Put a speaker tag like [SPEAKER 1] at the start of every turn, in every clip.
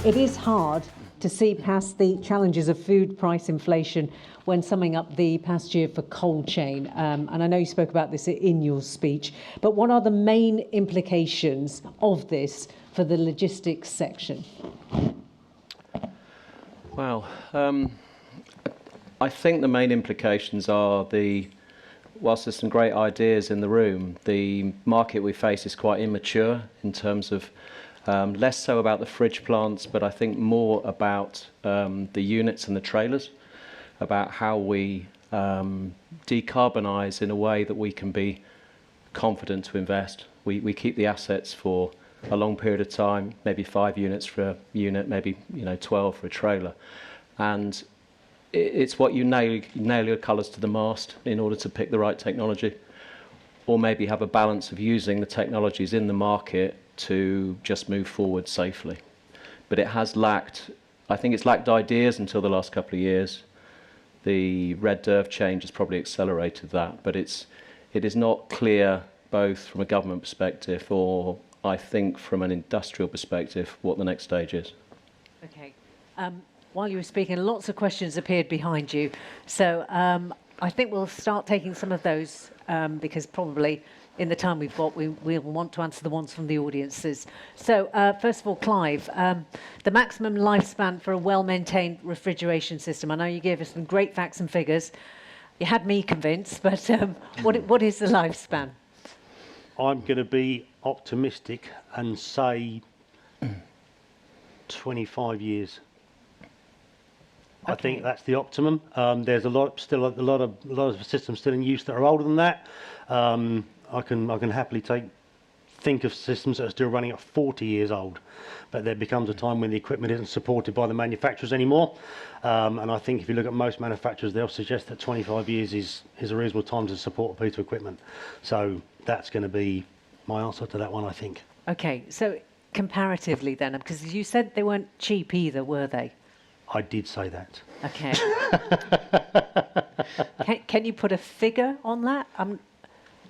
[SPEAKER 1] It is hard to see past the challenges of food price inflation when summing up the past year for cold chain. And I know you spoke about this in your speech, but what are the main implications of this for the logistics section?
[SPEAKER 2] Well, I think the main implications are whilst there's some great ideas in the room, the market we face is quite immature in terms of less so about the fridge plants, but I think more about the units and the trailers, about how we decarbonise in a way that we can be confident to invest. We keep the assets for a long period of time, maybe 5 units for a unit, maybe 12 for a trailer, and it's what you nail your colours to the mast in order to pick the right technology, or maybe have a balance of using the technologies in the market to just move forward safely. But it has lacked, I think it's lacked ideas until the last couple of years. The Red Derv change has probably accelerated that, but it is not clear, both from a government perspective or I think from an industrial perspective, what the next stage is. Okay.
[SPEAKER 1] While you were speaking, lots of questions appeared behind you. So I think we'll start taking some of those because probably in the time we've got, we'll want to answer the ones from the audiences. So first of all, Clive, the maximum lifespan for a well-maintained refrigeration system. I know you gave us some great facts and figures. You had me convinced, but what is the lifespan?
[SPEAKER 3] I'm going to be optimistic and say 25 years. Okay. I think that's the optimum. There's a lot of systems still in use that are older than that. I can happily think of systems that are still running at 40 years old, but there becomes a time when the equipment isn't supported by the manufacturers anymore. And I think if you look at most manufacturers, they'll suggest that 25 years is a reasonable time to support a piece of equipment. So that's going to be my answer to that one, I think.
[SPEAKER 1] Okay, so comparatively then, because you said they weren't cheap either, were they?
[SPEAKER 3] I did say that. Okay.
[SPEAKER 1] Can you put a figure on that?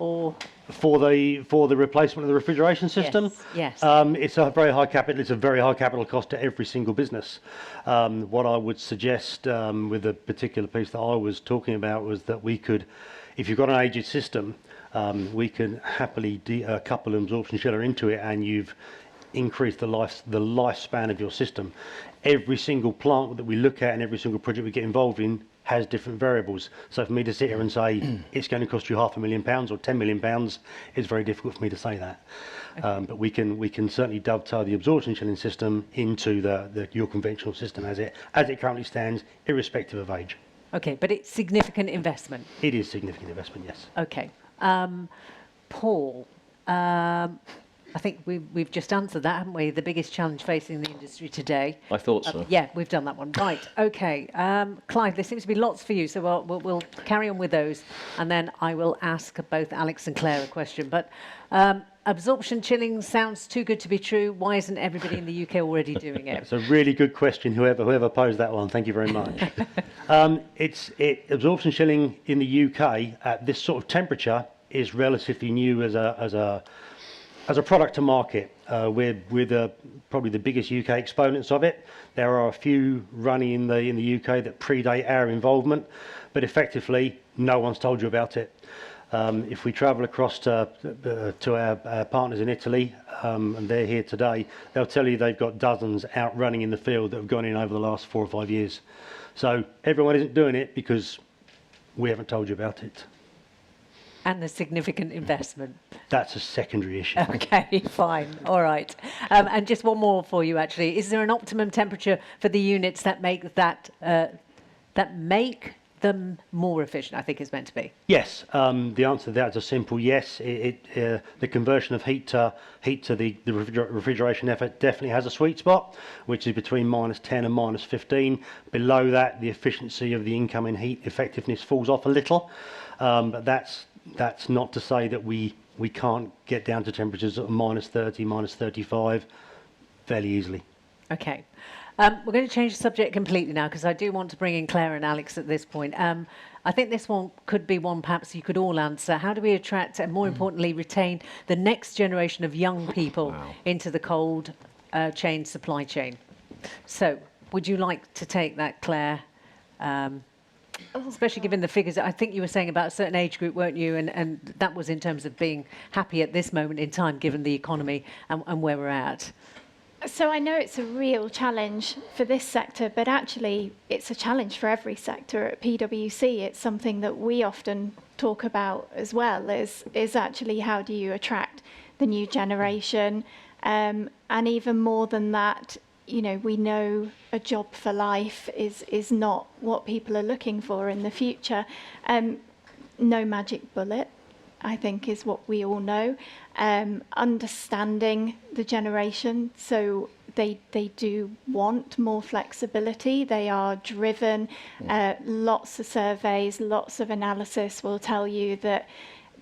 [SPEAKER 1] Or
[SPEAKER 3] for the replacement of the refrigeration system?
[SPEAKER 1] Yes.
[SPEAKER 3] It's a very high capital. It's a very high capital cost to every single business. What I would suggest with the particular piece that I was talking about was that we could, if you've got an aged system, we can happily couple an absorption chiller into it, and you've increased the lifespan of your system. Every single plant that we look at and every single project we get involved in has different variables. So for me to sit here and say it's going to cost you £500,000 or £10 million, it's very difficult for me to say that. Okay. But we can certainly dovetail the absorption chilling system into your conventional system as it currently stands, irrespective of age.
[SPEAKER 1] Okay, but it's significant investment.
[SPEAKER 3] It is significant investment, yes.
[SPEAKER 1] Okay, Paul. I think we've just answered that, haven't we? The biggest challenge facing the industry today.
[SPEAKER 2] I thought so.
[SPEAKER 1] Yeah, we've done that one. Right, okay. Clive, there seems to be lots for you, so we'll carry on with those, and then I will ask both Alex and Claire a question. But absorption chilling sounds too good to be true. Why isn't everybody in the UK already doing it?
[SPEAKER 3] It's a really good question, whoever posed that one. Thank you very much. Absorption chilling in the UK at this sort of temperature is relatively new as a product to market. We're probably the biggest UK exponents of it. There are a few running in the UK that predate our involvement, but effectively no one's told you about it. If we travel across to our partners in Italy, and they're here today, they'll tell you they've got dozens out running in the field that have gone in over the last 4 or 5 years. So everyone isn't doing it because we haven't told you about it.
[SPEAKER 1] And the significant investment.
[SPEAKER 3] That's a secondary issue.
[SPEAKER 1] Okay, fine. All right. And just one more for you, actually. Is there an optimum temperature for the units that make them more efficient, I think is meant to be?
[SPEAKER 3] Yes. The answer to that is a simple yes. The conversion of heat to the refrigeration effort definitely has a sweet spot, which is between -10 and -15. Below that, the efficiency of the incoming heat effectiveness falls off a little. But that's not to say that we can't get down to temperatures of -30, -35 fairly easily.
[SPEAKER 1] Okay. We're going to change the subject completely now because I do want to bring in Claire and Alex at this point. I think this one could be one perhaps you could all answer. How do we attract and, more importantly, retain the next generation of young people into the cold chain supply chain? So, would you like to take that, Claire? Especially given the figures, I think you were saying about a certain age group, weren't you? And that was in terms of being happy at this moment in time, given the economy and where we're at.
[SPEAKER 4] So I know it's a real challenge for this sector, but actually it's a challenge for every sector at PwC. It's something that we often talk about as well, is actually how do you attract the new generation? And even more than that, you know, we know a job for life is not what people are looking for in the future. No magic bullet, I think, is what we all know. Understanding the generation, so they do want more flexibility. They are driven. Lots of surveys, lots of analysis will tell you that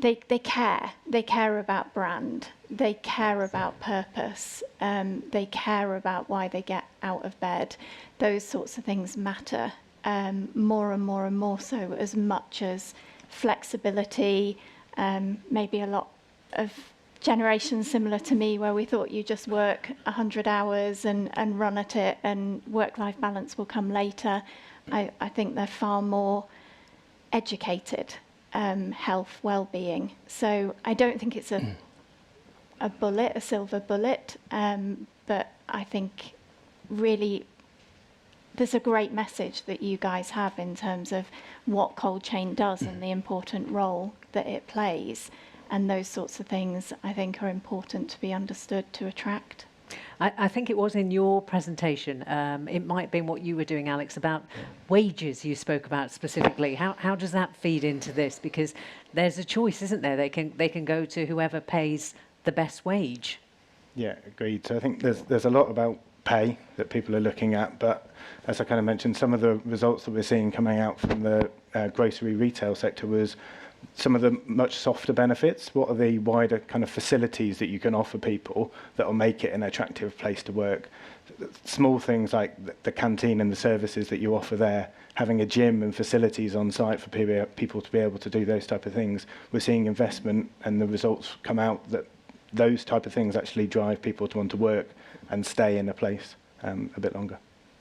[SPEAKER 4] they care. They care about brand. They care about purpose. They care about why they get out of bed. Those sorts of things matter more and more and more so, as much as flexibility. Maybe a lot of generations similar to me, where we thought you just work 100 hours and run at it, and work-life balance will come later. I think they're far more educated. Health, well-being. So I don't think it's a bullet, a silver bullet, but I think really there's a great message that you guys have in terms of what cold chain does and the important role that it plays, and those sorts of things I think are important to be understood to attract.
[SPEAKER 1] I think it was in your presentation, it might have been what you were doing, Alex, about wages you spoke about specifically. How does that feed into this? Because there's a choice, isn't there? They can go to whoever pays the best wage.
[SPEAKER 5] Yeah, agreed. So I think there's a lot about pay that people are looking at, but as I kind of mentioned, some of the results that we're seeing coming out from the grocery retail sector was some of the much softer benefits. What are the wider kind of facilities that you can offer people that will make it an attractive place to work? Small things like the canteen and the services that you offer there, having a gym and facilities on site for people to be able to do those type of things. We're seeing investment, and the results come out that those type of things actually drive people to want to work and stay in a place a bit longer.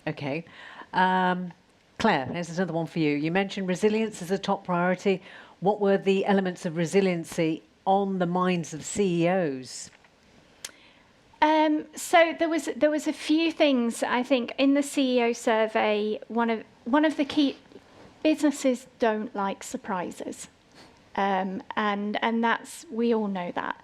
[SPEAKER 1] Okay. Claire, here's another one for you. You mentioned resilience as a top priority. What were the elements of resiliency on the minds of CEOs?
[SPEAKER 4] So there was a few things, I think, in the CEO survey. One of the key businesses don't like surprises, and that's, we all know that.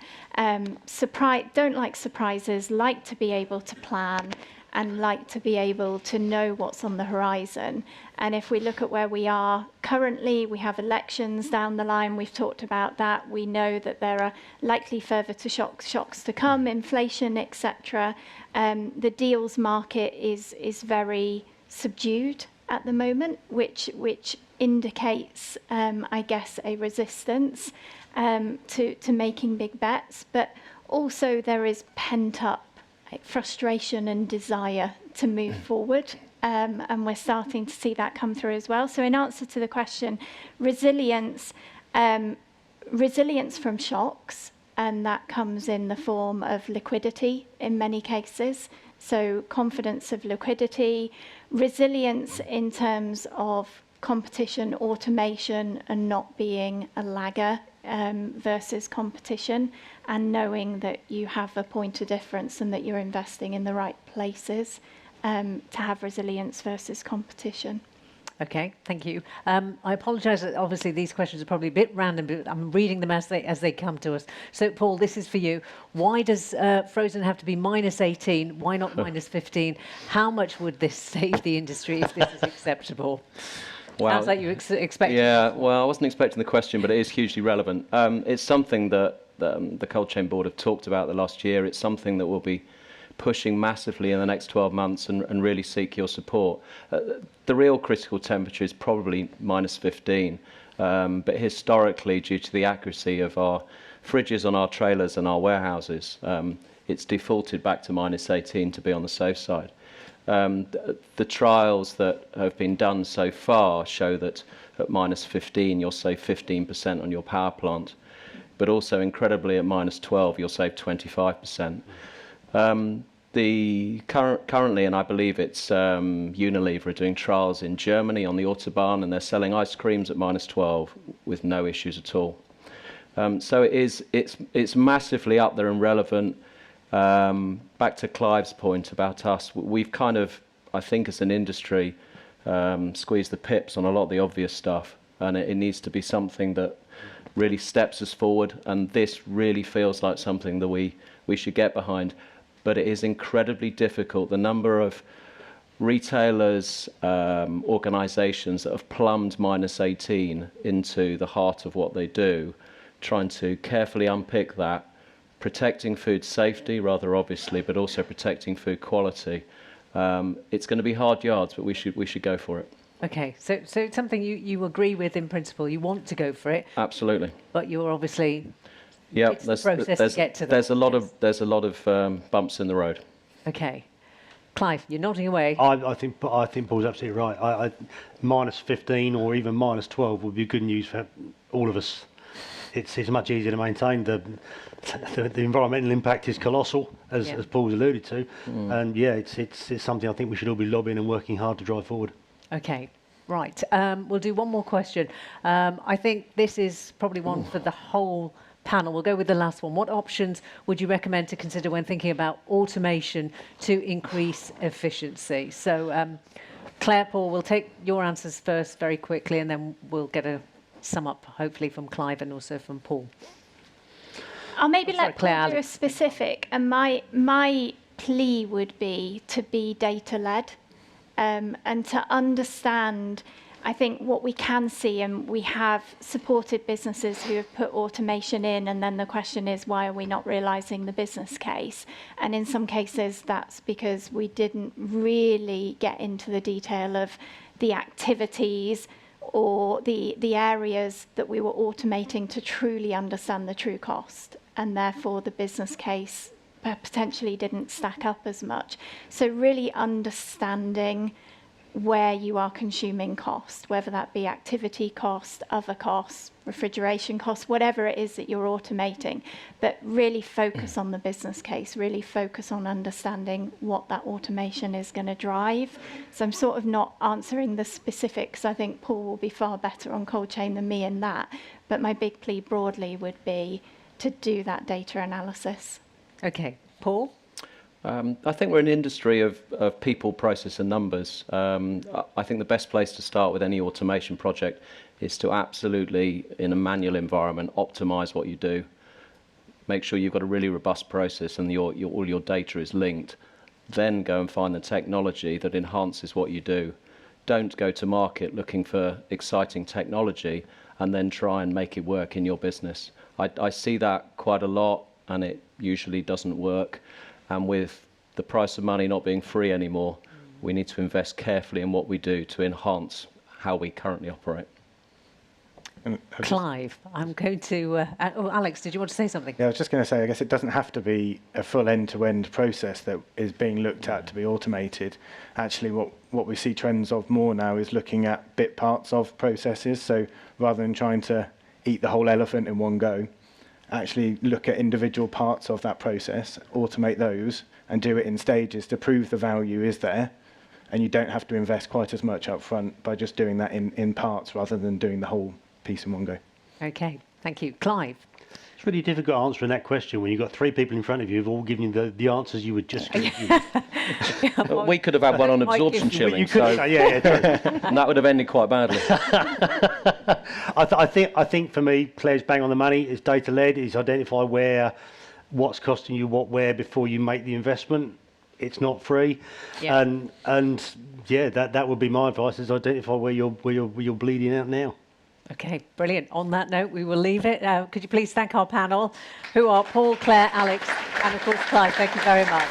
[SPEAKER 4] Don't like surprises, like to be able to plan, and like to be able to know what's on the horizon. And if we look at where we are currently, we have elections down the line. We've talked about that. We know that there are likely further shocks to come, inflation, etc. The deals market is very subdued at the moment, which indicates, I guess, a resistance to making big bets. But also there is pent up frustration and desire to move forward, and we're starting to see that come through as well. So in answer to the question, resilience from shocks, and that comes in the form of liquidity in many cases. So confidence of liquidity, resilience in terms of competition, automation, and not being a lagger versus competition, and knowing that you have a point of difference and that you're investing in the right places to have resilience versus competition.
[SPEAKER 1] Okay, thank you. I apologise that obviously these questions are probably a bit random, but I'm reading them as they come to us. So, Paul, this is for you. Why does frozen have to be -18? Why not -15? How much would this save the industry if this is acceptable?
[SPEAKER 2] Well,
[SPEAKER 1] Sounds like you expected.
[SPEAKER 2] Yeah, well, I wasn't expecting the question, but it is hugely relevant. It's something that the Cold Chain Board have talked about the last year. It's something that we'll be pushing massively in the next 12 months and really seek your support. The real critical temperature is probably -15, but historically, due to the accuracy of our fridges on our trailers and our warehouses, it's defaulted back to -18 to be on the safe side. The trials that have been done so far show that at -15 you'll save 15% on your power plant, but also incredibly at -12 you'll save 25%. Currently, and I believe it's Unilever are doing trials in Germany on the Autobahn, and they're selling ice creams at -12 with no issues at all. So it's massively up there and relevant. Back to Clive's point about us, we've kind of, I think as an industry, squeezed the pips on a lot of the obvious stuff, and it needs to be something that really steps us forward, and this really feels like something that we should get behind. But it is incredibly difficult. The number of retailers, organisations that have plumbed -18 into the heart of what they do, trying to carefully unpick that, protecting food safety rather obviously, but also protecting food quality. It's going to be hard yards, but we should go for it.
[SPEAKER 1] Okay, so it's something you agree with in principle. You want to go for it,
[SPEAKER 2] Absolutely.
[SPEAKER 1] but you're obviously
[SPEAKER 2] Yeah,
[SPEAKER 1] it's the process to get to that.
[SPEAKER 2] There's a lot of bumps in the road.
[SPEAKER 1] Okay, Clive, you're nodding away.
[SPEAKER 3] I think Paul's absolutely right. -15 or even -12 would be good news for all of us. It's much easier to maintain. The environmental impact is colossal, as Paul's alluded to, and it's something I think we should all be lobbying and working hard to drive forward.
[SPEAKER 1] Okay, right. We'll do one more question. I think this is probably one for the whole panel. We'll go with the last one. What options would you recommend to consider when thinking about automation to increase efficiency? So, Claire, Paul, we'll take your answers first very quickly, and then we'll get a sum up, hopefully, from Clive and also from Paul.
[SPEAKER 4] I'll maybe
[SPEAKER 1] Sorry,
[SPEAKER 4] let
[SPEAKER 1] Claire,
[SPEAKER 4] Paul do a
[SPEAKER 1] Alex.
[SPEAKER 4] specific, and my plea would be to be data-led, and to understand, I think, what we can see, and we have supported businesses who have put automation in, and then the question is, why are we not realising the business case? And in some cases, that's because we didn't really get into the detail of the activities or the areas that we were automating to truly understand the true cost, and therefore the business case potentially didn't stack up as much. So really understanding where you are consuming cost, whether that be activity cost, other costs, refrigeration costs, whatever it is that you're automating, but really focus on the business case, really focus on understanding what that automation is going to drive. So I'm sort of not answering the specifics. I think Paul will be far better on cold chain than me in that, but my big plea broadly would be to do that data analysis.
[SPEAKER 1] Okay, Paul?
[SPEAKER 2] I think we're an industry of people, process and numbers. I think the best place to start with any automation project is to absolutely, in a manual environment, optimize what you do. Make sure you've got a really robust process and all your data is linked. Then go and find the technology that enhances what you do. Don't go to market looking for exciting technology and then try and make it work in your business. I see that quite a lot, and it usually doesn't work. And with the price of money not being free anymore, we need to invest carefully in what we do to enhance how we currently operate.
[SPEAKER 1] Clive, I'm going to... Alex, did you want to say something?
[SPEAKER 5] Yeah, I was just going to say, I guess it doesn't have to be a full end-to-end process that is being looked at to be automated. Actually, what we see trends of more now is looking at bit parts of processes. So rather than trying to eat the whole elephant in one go, actually look at individual parts of that process, automate those, and do it in stages to prove the value is there. And you don't have to invest quite as much up front by just doing that in parts rather than doing the whole piece in one go.
[SPEAKER 1] Okay, thank you. Clive?
[SPEAKER 3] It's really difficult answering that question when you've got three people in front of you who've all given you the answers you would just give.
[SPEAKER 2] We could have had one on
[SPEAKER 1] Might
[SPEAKER 2] absorption
[SPEAKER 1] give you-
[SPEAKER 2] chilling,
[SPEAKER 3] You could,
[SPEAKER 2] so,
[SPEAKER 3] yeah, true.
[SPEAKER 2] and that would have ended quite badly.
[SPEAKER 3] I think for me, Claire's bang on the money. It's data led. It's identify what's costing you where before you make the investment. It's not free,
[SPEAKER 1] Yeah.
[SPEAKER 3] and yeah, that would be my advice: is identify where you're bleeding out now.
[SPEAKER 1] Okay, brilliant. On that note, we will leave it. Could you please thank our panel, who are Paul, Claire, Alex, and of course Clive. Thank you very much.